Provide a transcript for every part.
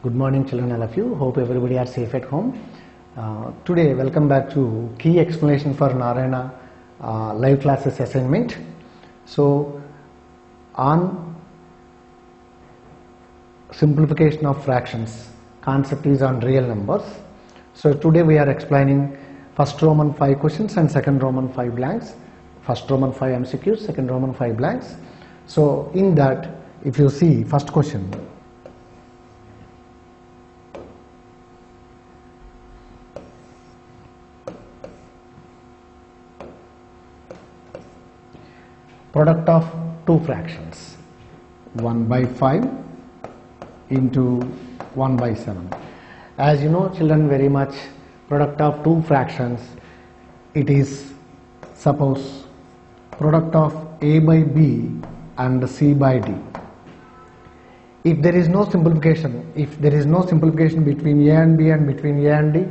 Good morning children, all of you. Hope everybody are safe at home. Today welcome back to key explanation for Narayana live classes assignment. So on simplification of fractions, concept is on real numbers. So today we are explaining first Roman 5 questions and second Roman 5 blanks. First Roman 5 MCQs, second Roman 5 blanks. So in that, if you see first question, product of two fractions, 1 by 5 into 1 by 7. As you know children very much, product of two fractions, it is suppose product of a by b and c by d. If there is no simplification, between a and b and between a and d,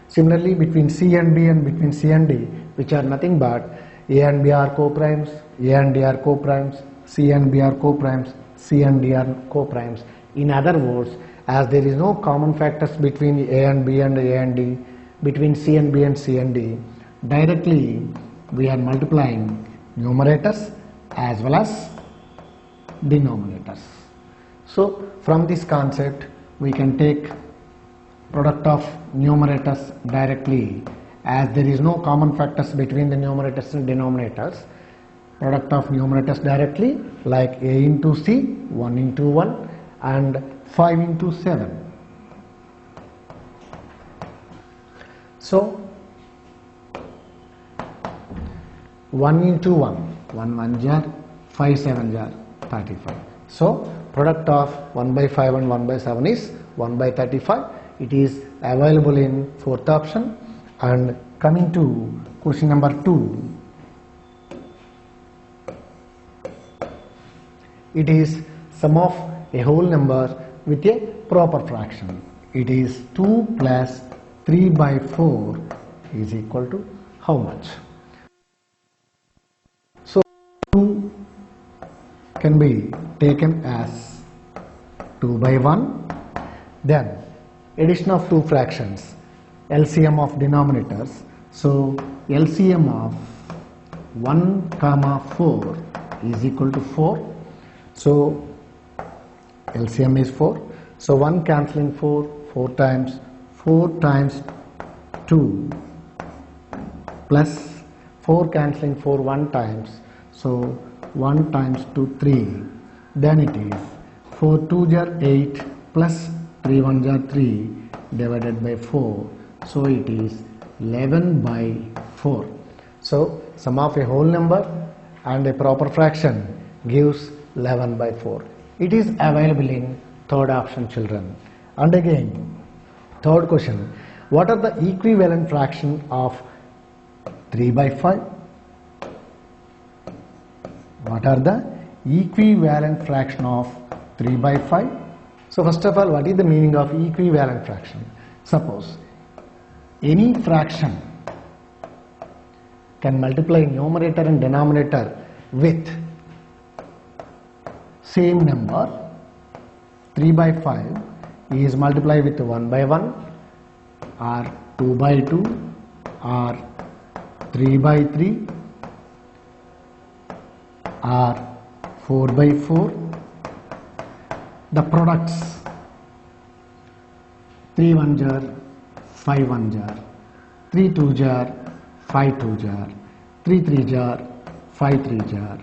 similarly between c and b and between c and d, which are nothing but a and b are co-primes, a and d are co-primes, c and b are co-primes, c and d are co-primes. In other words, as there is no common factors between a and b and a and d, between c and b and c and d, directly we are multiplying numerators as well as denominators. So from this concept we can take product of numerators directly, as there is no common factors between the numerators and denominators. Product of numerators directly, like a into c, 1 into 1 and 5 into 7. So 1 into 1, 1 1 jar, 5 7 jar, 35. So product of 1 by 5 and 1 by 7 is 1 by 35. It is available in fourth option. And coming to question number 2, it is sum of a whole number with a proper fraction. It is 2 plus 3 by 4 is equal to how much? So 2 can be taken as 2 by 1. Then addition of two fractions, LCM of denominators. So LCM of 1 comma 4 is equal to 4. So LCM is 4. So 1 cancelling 4, 4 times 2 plus 4 cancelling 4 1 times. So 1 times 2 3. Then it is 4 2 jar 8 plus 3 1 jar 3 divided by 4. So it is 11 by 4. So sum of a whole number and a proper fraction gives 11 by 4. It is available in third option children. And again, third question, what are the equivalent fraction of 3 by 5? What are the equivalent fraction of 3 by 5? So first of all, what is the meaning of equivalent fraction? Suppose any fraction can multiply numerator and denominator with same number. 3 by 5 is multiplied with 1 by 1 or 2 by 2 or 3 by 3 or 4 by 4. The products 3 1 jar, 5 1 jar, 3 2 jar, 5 2 jar, 3 3 jar, 5 3 jar,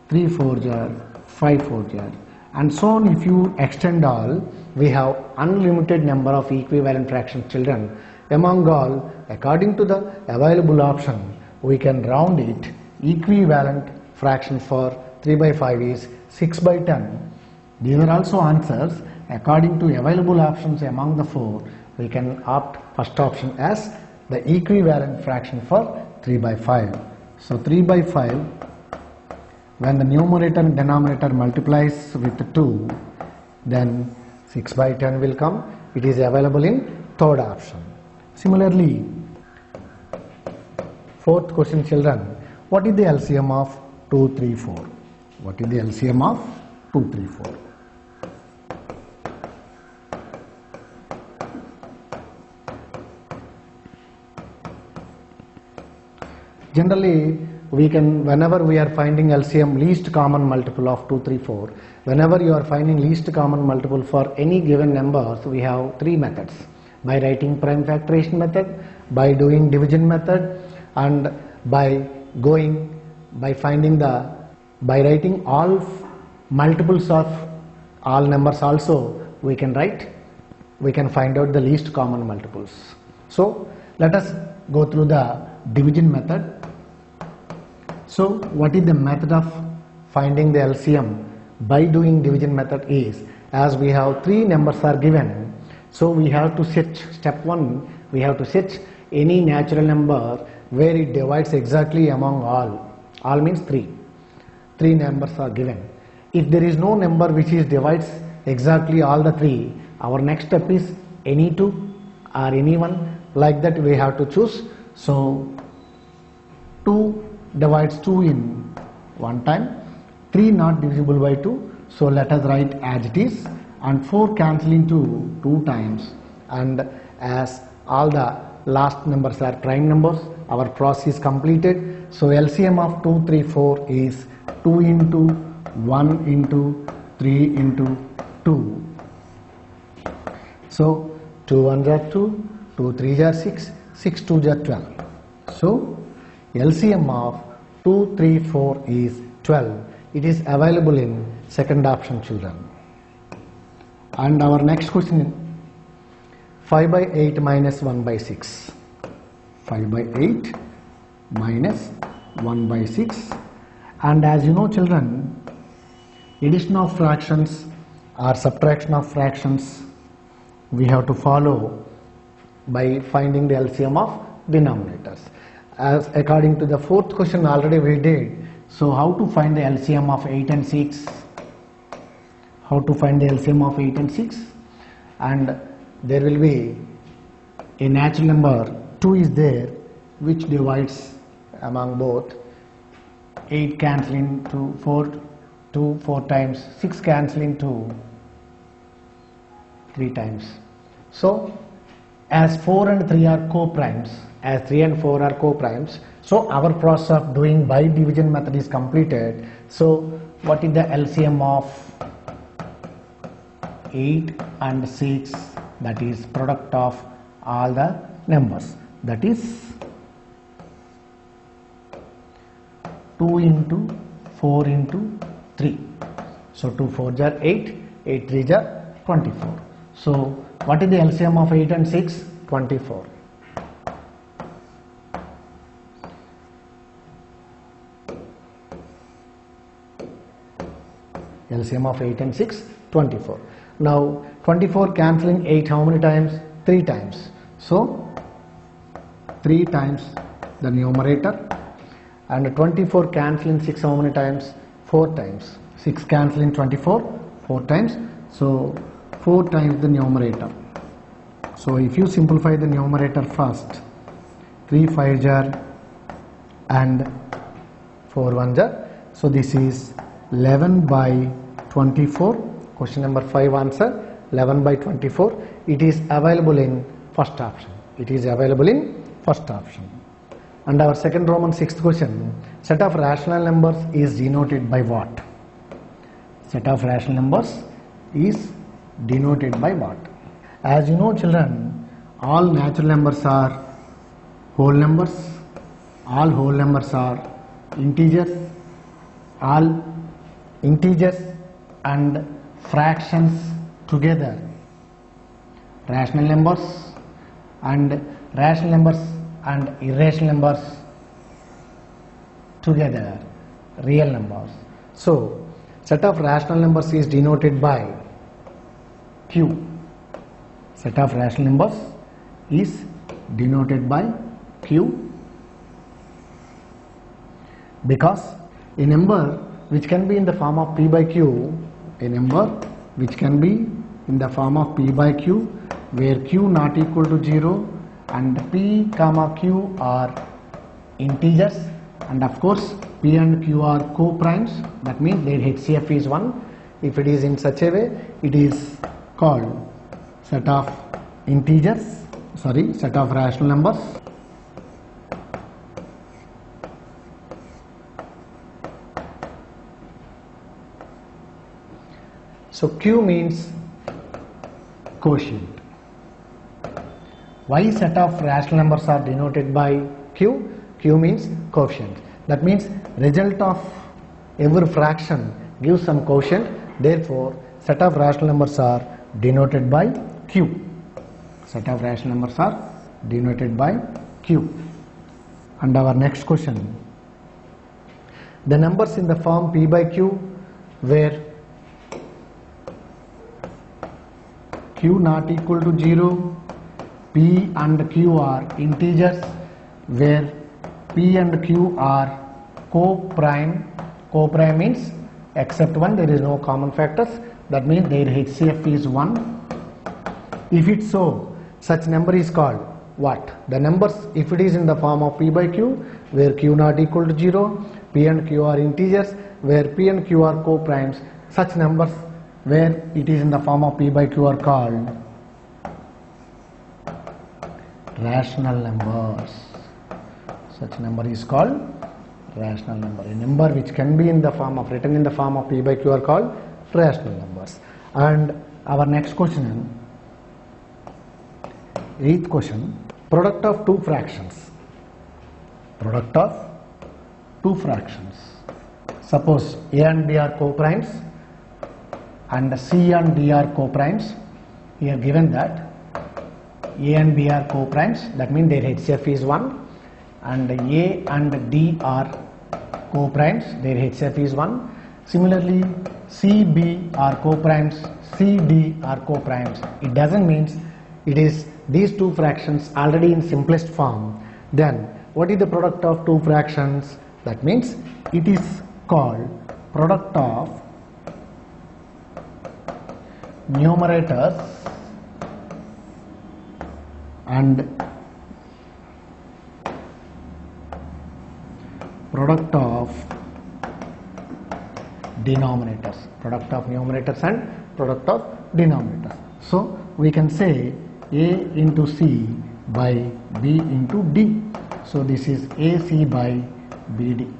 3 4 jar, 5 4 jar, and so on. If you extend all, we have unlimited number of equivalent fractions children. Among all, according to the available option, we can round it. Equivalent fraction for 3 by 5 is 6 by 10. These are also answers. According to available options among the 4, we can opt first option as the equivalent fraction for 3 by 5. So 3 by 5, when the numerator and denominator multiplies with 2, then 6 by 10 will come. It is available in third option. Similarly, fourth question children, what is the LCM of 2 3 4? What is the LCM of 2 3 4? Generally, we can, whenever we are finding LCM, least common multiple of 2, 3, 4, whenever you are finding least common multiple for any given number, so we have three methods: by writing prime factorization method, by doing division method, and by writing all multiples of all numbers also we can find out the least common multiples. So let us go through the division method. So what is the method of finding the LCM by doing division method is, as we have three numbers are given, so we have to search, step 1, we have to search any natural number where it divides exactly among all means 3 numbers are given. If there is no number which is divides exactly all the 3, our next step is any 2 or any 1, like that we have to choose. So 2 divides 2 in one time, 3 not divisible by 2, so let us write as it is, and 4 cancelling 2 times, and as all the last numbers are prime numbers, our process is completed. So LCM of 2, 3, 4 is 2 into 1 into 3 into 2. So 2 1s are 2, 2 3s are 6, 6 2s are 12. So LCM of 2, 3, 4 is 12. It is available in second option, children. And our next question, 5 by 8 minus 1 by 6. 5 by 8 minus 1 by 6. And as you know, children, addition of fractions or subtraction of fractions we have to follow by finding the LCM of denominators. As according to the fourth question already we did. So how to find the LCM of 8 and 6? How to find the LCM of 8 and 6? And there will be a natural number 2 is there which divides among both. 8 cancelling to 4 times, 6 cancelling to 3 times. So as 4 and 3 are co-primes, as 3 and 4 are co-primes, so our process of doing by division method is completed. So what is the LCM of 8 and 6? That is product of all the numbers, that is 2 into 4 into 3. So 2 4s are 8, 8 3s are 24. So what is the LCM of 8 and 6? 24. LCM of 8 and 6, 24. Now 24 cancelling 8 how many times? 3 times. So 3 times the numerator, and 24 cancelling 6 how many times? 4 times. 6 cancelling 24 4 times, so 4 times the numerator. So if you simplify the numerator first, 3 5s are and 4 1s are, so this is 11 by 24. Question number 5 answer 11 by 24. It is available in first option. It is available in first option. And our second Roman sixth question, set of rational numbers is denoted by what? Set of rational numbers is denoted by what? As you know, children, all natural numbers are whole numbers, all whole numbers are integers, all integers and fractions together, rational numbers and irrational numbers together, real numbers. So set of rational numbers is denoted by Q. Set of rational numbers is denoted by Q, because a number which can be in the form of P by Q, a number which can be in the form of P by Q where Q not equal to 0 and P comma Q are integers, and of course P and Q are co-primes, that means their HCF is 1. If it is in such a way, it is called set of integers, set of rational numbers So Q means quotient. Why set of rational numbers are denoted by Q? Q means quotient. That means result of every fraction gives some quotient. Therefore, set of rational numbers are denoted by Q. Set of rational numbers are denoted by Q. And our next question. The numbers in the form P by Q where Q not equal to 0, P and Q are integers where P and Q are co-prime. Co-prime means except 1 there is no common factors. That means their HCF is 1. If it's so, such number is called what? The numbers, if it is in the form of P by Q where Q not equal to 0, P and Q are integers where P and Q are co-primes, such numbers where it is in the form of P by Q are called rational numbers. Such number is called rational number. A number which can be in the form of written in the form of P by Q are called rational numbers. And our next question, 8th question, product of two fractions. Product of two fractions. Suppose A and B are co-primes and C and D are co-primes. Here given that A and B are co-primes, that means their HCF is 1, and A and D are co-primes, their HCF is 1. Similarly, C, B are co-primes, C, D are co-primes. It doesn't mean it is these two fractions already in simplest form. Then what is the product of two fractions? That means it is called product of numerators and product of denominators. Product of numerators and product of denominators. So we can say A into C by B into D. So this is AC by BD.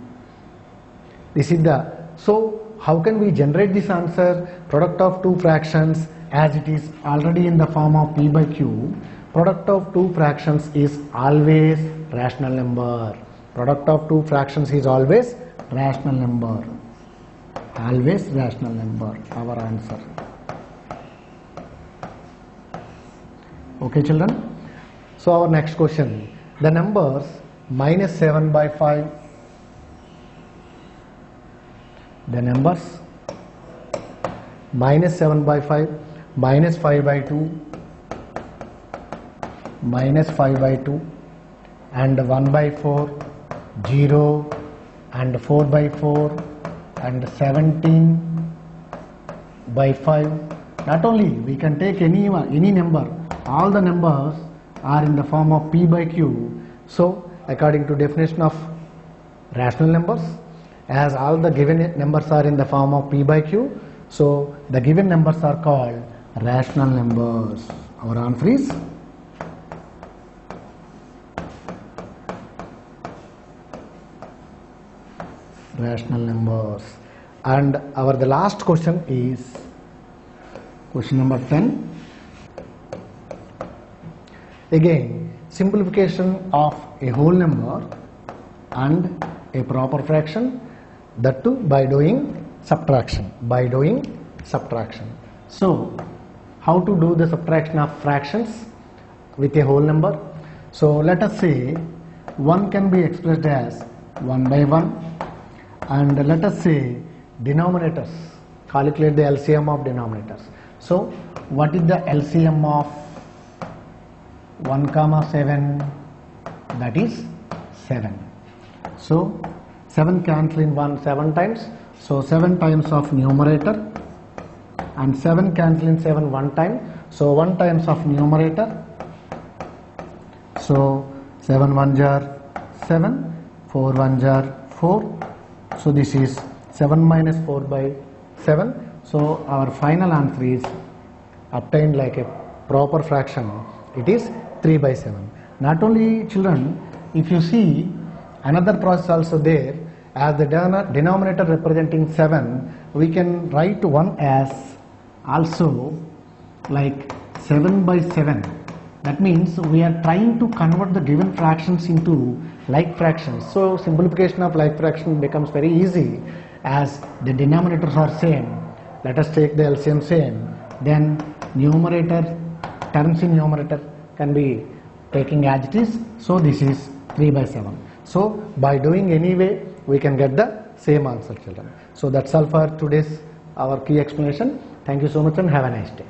This is the, so how can we generate this answer? Product of two fractions, as it is already in the form of P by Q, product of two fractions is always rational number. Product of two fractions is always rational number. Always rational number, our answer. Okay children. So our next question, the numbers minus 7 by 5, the numbers minus 7 by 5, minus 5 by 2, minus 5 by 2 and 1 by 4, 0 and 4 by 4 and 17 by 5. Not only we can take any number, all the numbers are in the form of P by Q. So according to definition of rational numbers, as all the given numbers are in the form of P by Q, so the given numbers are called rational numbers. Our answer is rational numbers. And the last question is question number 10. Again, simplification of a whole number and a proper fraction, that too by doing subtraction. By doing subtraction. So how to do the subtraction of fractions with a whole number? So let us say 1 can be expressed as 1 by 1, and let us say denominators, calculate the LCM of denominators. So what is the LCM of 1 comma 7? That is 7. So 7 cancel in 1 7 times, so 7 times of numerator, and 7 cancel in 7 1 time, so 1 times of numerator. So 7 1 jar 7, 4 1 jar 4. So this is 7 minus 4 by 7. So our final answer is obtained like a proper fraction. It is 3 by 7. Not only children, if you see another process also there, as the denominator representing 7, we can write 1 as also like 7 by 7. That means we are trying to convert the given fractions into like fractions. So simplification of like fraction becomes very easy as the denominators are same. Let us take the LCM same. Then numerator, terms in numerator can be taking as it is. So this is 3 by 7. So by doing any way we can get the same answer, children. So that's all for today's our key explanation. Thank you so much and have a nice day.